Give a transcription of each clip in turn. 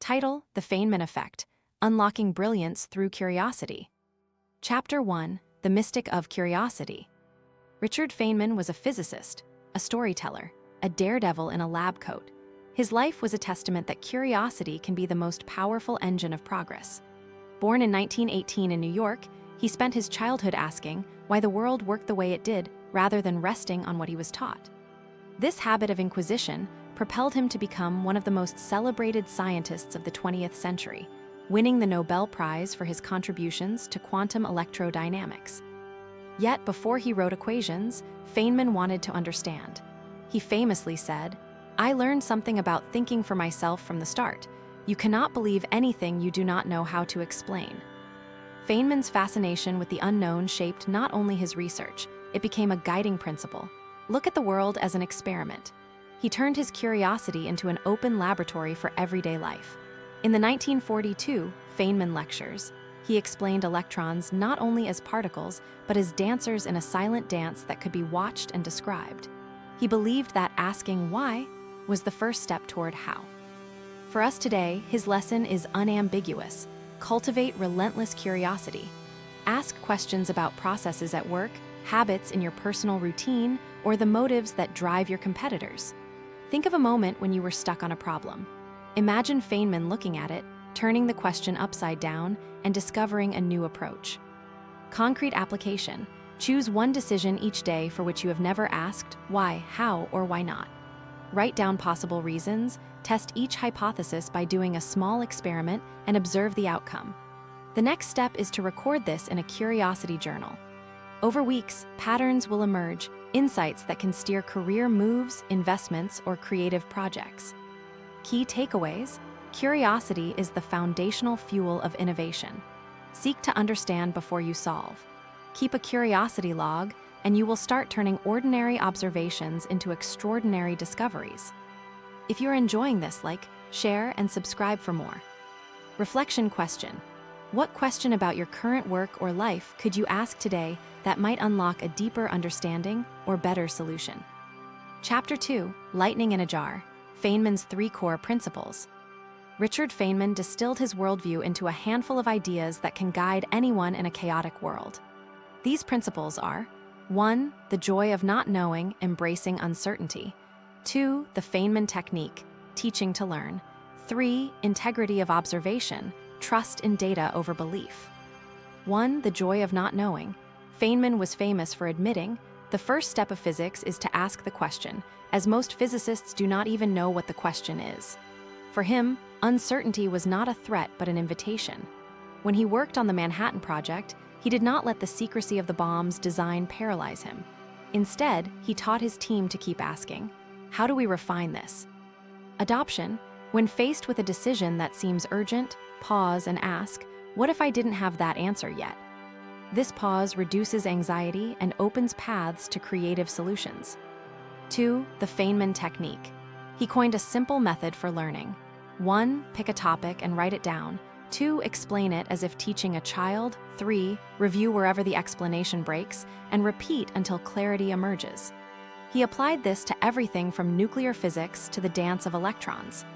Title: The Feynman Effect: Unlocking Brilliance Through Curiosity. Chapter 1: The Mystic of Curiosity. Richard Feynman was a physicist, a storyteller, a daredevil in a lab coat. His life was a testament that curiosity can be the most powerful engine of progress. Born in 1918 in New York, he spent his childhood asking why the world worked the way it did rather than resting on what he was taught. This habit of inquisition propelled him to become one of the most celebrated scientists of the 20th century, winning the Nobel Prize for his contributions to quantum electrodynamics. Yet before he wrote equations, Feynman wanted to understand. He famously said, "I learned something about thinking for myself from the start. You cannot believe anything you do not know how to explain." Feynman's fascination with the unknown shaped not only his research, it became a guiding principle. Look at the world as an experiment. He turned his curiosity into an open laboratory for everyday life. In the 1942 Feynman lectures, he explained electrons not only as particles, but as dancers in a silent dance that could be watched and described. He believed that asking why was the first step toward how. For us today, his lesson is unambiguous. Cultivate relentless curiosity. Ask questions about processes at work, habits in your personal routine, or the motives that drive your competitors. Think of a moment when you were stuck on a problem. Imagine Feynman looking at it, turning the question upside down, and discovering a new approach. Concrete application. Choose one decision each day for which you have never asked why, how, or why not. Write down possible reasons, test each hypothesis by doing a small experiment, and observe the outcome. The next step is to record this in a curiosity journal. Over weeks, patterns will emerge, insights that can steer career moves, investments, or creative projects. Key takeaways: curiosity is the foundational fuel of innovation. Seek to understand before you solve. Keep a curiosity log, and you will start turning ordinary observations into extraordinary discoveries. If you're enjoying this, like, share, and subscribe for more. Reflection question: what question about your current work or life could you ask today that might unlock a deeper understanding or better solution? Chapter 2: Lightning in a Jar. Feynman's 3 core principles. Richard Feynman distilled his worldview into a handful of ideas that can guide anyone in a chaotic world. These principles are: 1. The joy of not knowing, embracing uncertainty. 2. The Feynman technique, teaching to learn. 3. Integrity of observation, trust in data over belief. 1. The joy of not knowing. Feynman was famous for admitting, the first step of physics is to ask the question, as most physicists do not even know what the question is. For him, uncertainty was not a threat but an invitation. When he worked on the Manhattan Project, he did not let the secrecy of the bomb's design paralyze him. Instead, he taught his team to keep asking, how do we refine this? Adoption: when faced with a decision that seems urgent, pause and ask, what if I didn't have that answer yet? This pause reduces anxiety and opens paths to creative solutions. 2. The Feynman technique. He coined a simple method for learning. 1. Pick a topic and write it down. 2. Explain it as if teaching a child. 3. Review wherever the explanation breaks, and repeat until clarity emerges. He applied this to everything from nuclear physics to the dance of electrons.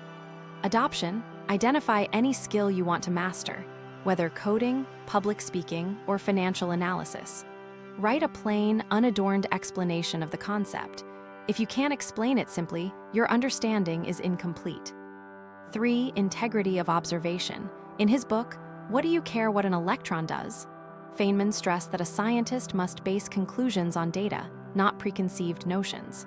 Adoption: identify any skill you want to master, whether coding, public speaking, or financial analysis. Write a plain, unadorned explanation of the concept. If you can't explain it simply, your understanding is incomplete. 3. Integrity of observation. In his book, What Do You Care What an Electron Does?, Feynman stressed that a scientist must base conclusions on data, not preconceived notions.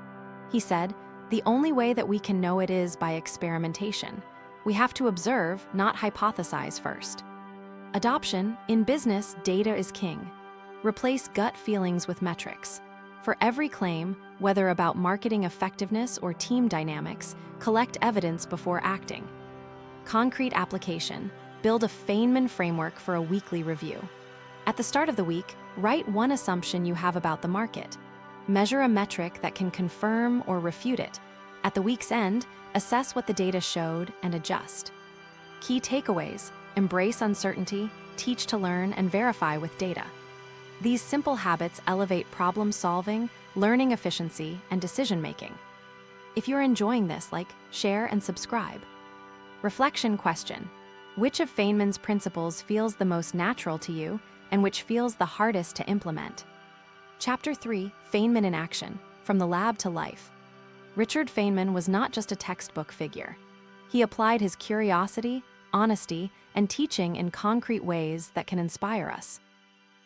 He said, the only way that we can know it is by experimentation. We have to observe, not hypothesize first. Adoption: in business, data is king. Replace gut feelings with metrics. For every claim, whether about marketing effectiveness or team dynamics, collect evidence before acting. Concrete application: build a Feynman framework for a weekly review. At the start of the week, write one assumption you have about the market. Measure a metric that can confirm or refute it. At the week's end, assess what the data showed and adjust. Key takeaways: embrace uncertainty, teach to learn, and verify with data. These simple habits elevate problem solving, learning efficiency, and decision making. If you're enjoying this, like, share, and subscribe. Reflection question: which of Feynman's principles feels the most natural to you and which feels the hardest to implement? Chapter 3: Feynman in Action, From the Lab to Life. Richard Feynman was not just a textbook figure. He applied his curiosity, honesty, and teaching in concrete ways that can inspire us.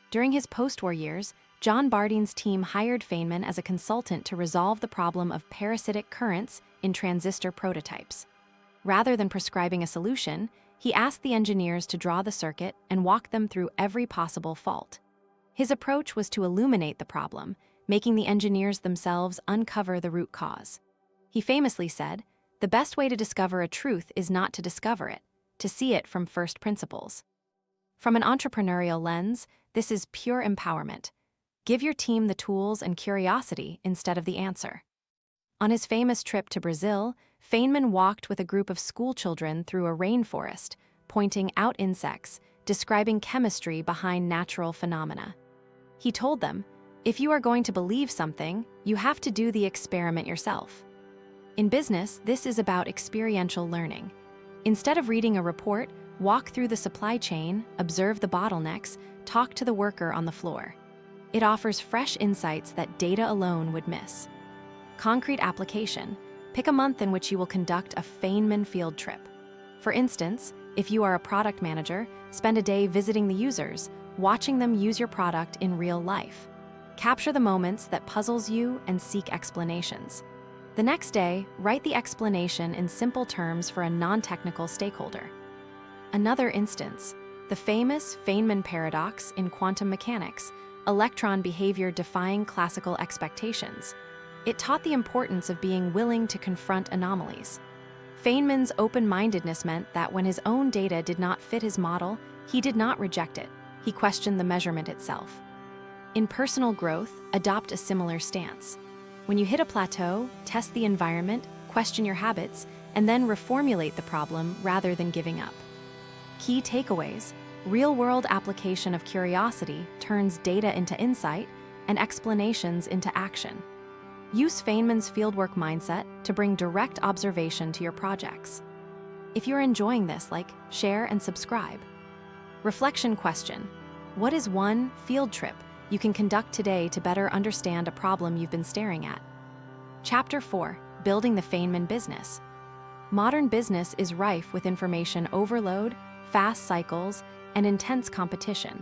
During his post-war years, John Bardine's team hired Feynman as a consultant to resolve the problem of parasitic currents in transistor prototypes. Rather than prescribing a solution, he asked the engineers to draw the circuit and walk them through every possible fault. His approach was to illuminate the problem, making the engineers themselves uncover the root cause. He famously said, "The best way to discover a truth is not to discover it, to see it from first principles." From an entrepreneurial lens, this is pure empowerment. Give your team the tools and curiosity instead of the answer. On his famous trip to Brazil, Feynman walked with a group of schoolchildren through a rainforest, pointing out insects, describing chemistry behind natural phenomena. He told them, "If you are going to believe something, you have to do the experiment yourself." In business, this is about experiential learning. Instead of reading a report, walk through the supply chain, observe the bottlenecks, talk to the worker on the floor. It offers fresh insights that data alone would miss. Concrete application: pick a month in which you will conduct a Feynman field trip. For instance, if you are a product manager, spend a day visiting the users, watching them use your product in real life. Capture the moments that puzzles you and seek explanations. The next day, write the explanation in simple terms for a non-technical stakeholder. Another instance: the famous Feynman paradox in quantum mechanics, electron behavior defying classical expectations. It taught the importance of being willing to confront anomalies. Feynman's open-mindedness meant that when his own data did not fit his model, he did not reject it. He questioned the measurement itself. In personal growth, adopt a similar stance. When you hit a plateau, test the environment, question your habits, and then reformulate the problem rather than giving up. Key takeaways: real-world application of curiosity turns data into insight and explanations into action. Use Feynman's fieldwork mindset to bring direct observation to your projects. If you're enjoying this, share, and subscribe. Reflection question: what is one field trip you can conduct today to better understand a problem you've been staring at? Chapter 4: Building the Feynman Business. Modern business is rife with information overload, fast cycles, and intense competition.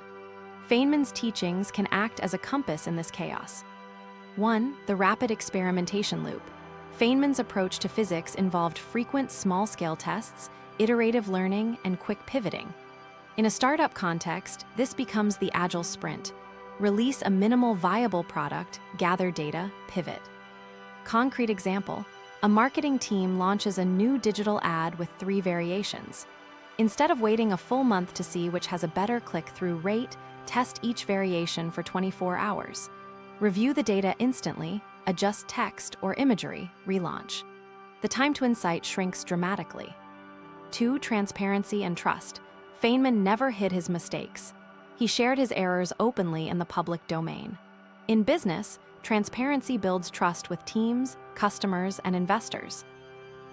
Feynman's teachings can act as a compass in this chaos. 1. The rapid experimentation loop. Feynman's approach to physics involved frequent small-scale tests, iterative learning, and quick pivoting. In a startup context, this becomes the agile sprint. Release a minimal viable product, gather data, pivot. Concrete example: a marketing team launches a new digital ad with 3 variations. Instead of waiting a full month to see which has a better click-through rate, test each variation for 24 hours. Review the data instantly, adjust text or imagery, relaunch. The time to insight shrinks dramatically. 2. Transparency and trust. Feynman never hid his mistakes. He shared his errors openly in the public domain. In business, transparency builds trust with teams, customers, and investors.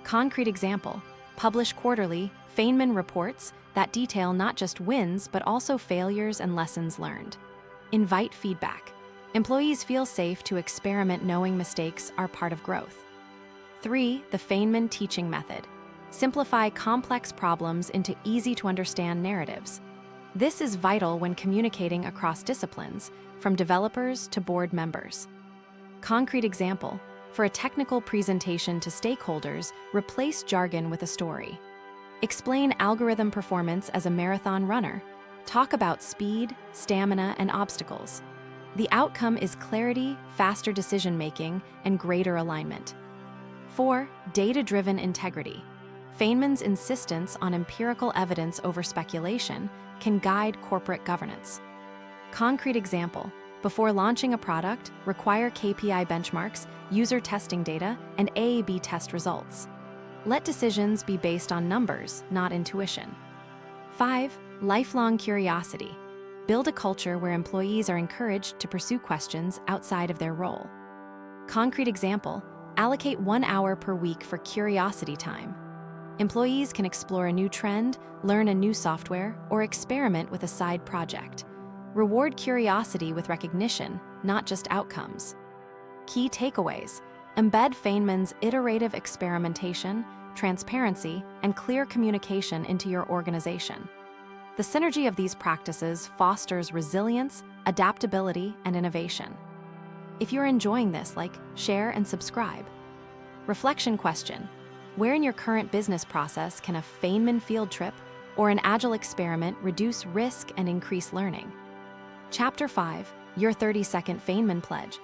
Concrete example: publish quarterly, Feynman reports that detail not just wins but also failures and lessons learned. Invite feedback. Employees feel safe to experiment knowing mistakes are part of growth. 3. The Feynman teaching method. Simplify complex problems into easy-to-understand narratives. This is vital when communicating across disciplines, from developers to board members. Concrete example: for a technical presentation to stakeholders, replace jargon with a story. Explain algorithm performance as a marathon runner. Talk about speed, stamina, and obstacles. The outcome is clarity, faster decision-making, and greater alignment. 4. Data-driven integrity. Feynman's insistence on empirical evidence over speculation can guide corporate governance. Concrete example: before launching a product, require KPI benchmarks, user testing data, and A/B test results. Let decisions be based on numbers, not intuition. 5. Lifelong curiosity. Build a culture where employees are encouraged to pursue questions outside of their role. Concrete example: allocate 1 hour per week for curiosity time. Employees can explore a new trend, learn a new software, or experiment with a side project. Reward curiosity with recognition, not just outcomes. Key takeaways: embed Feynman's iterative experimentation, transparency, and clear communication into your organization. The synergy of these practices fosters resilience, adaptability, and innovation. If you're enjoying this, share, and subscribe. Reflection question: where in your current business process can a Feynman field trip or an agile experiment reduce risk and increase learning? Chapter 5, Your 30-Second Feynman Pledge.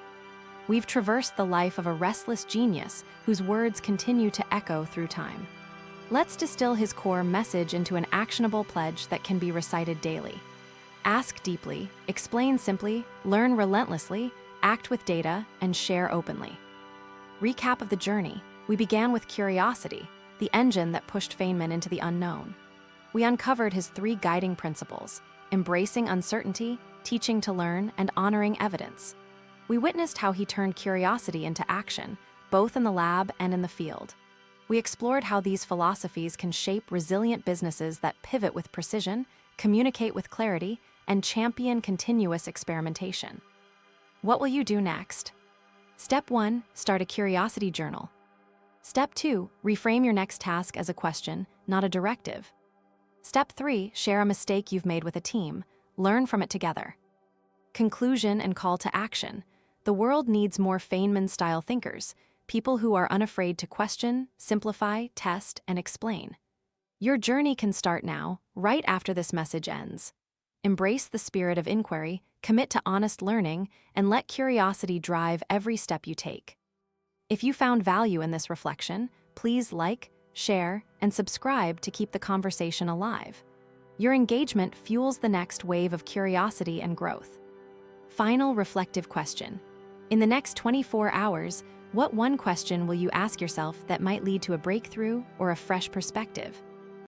We've traversed the life of a restless genius whose words continue to echo through time. Let's distill his core message into an actionable pledge that can be recited daily. Ask deeply, explain simply, learn relentlessly, act with data, and share openly. Recap of the journey: we began with curiosity, the engine that pushed Feynman into the unknown. We uncovered his 3 guiding principles: embracing uncertainty, teaching to learn, and honoring evidence. We witnessed how he turned curiosity into action, both in the lab and in the field. We explored how these philosophies can shape resilient businesses that pivot with precision, communicate with clarity, and champion continuous experimentation. What will you do next? Step 1, start a curiosity journal. Step 2, reframe your next task as a question, not a directive. Step 3, share a mistake you've made with a team. Learn from it together. Conclusion and call to action: the world needs more Feynman-style thinkers, people who are unafraid to question, simplify, test, and explain. Your journey can start now, right after this message ends. Embrace the spirit of inquiry, commit to honest learning, and let curiosity drive every step you take. If you found value in this reflection, please like, share, and subscribe to keep the conversation alive. Your engagement fuels the next wave of curiosity and growth. Final reflective question: in the next 24 hours, what one question will you ask yourself that might lead to a breakthrough or a fresh perspective?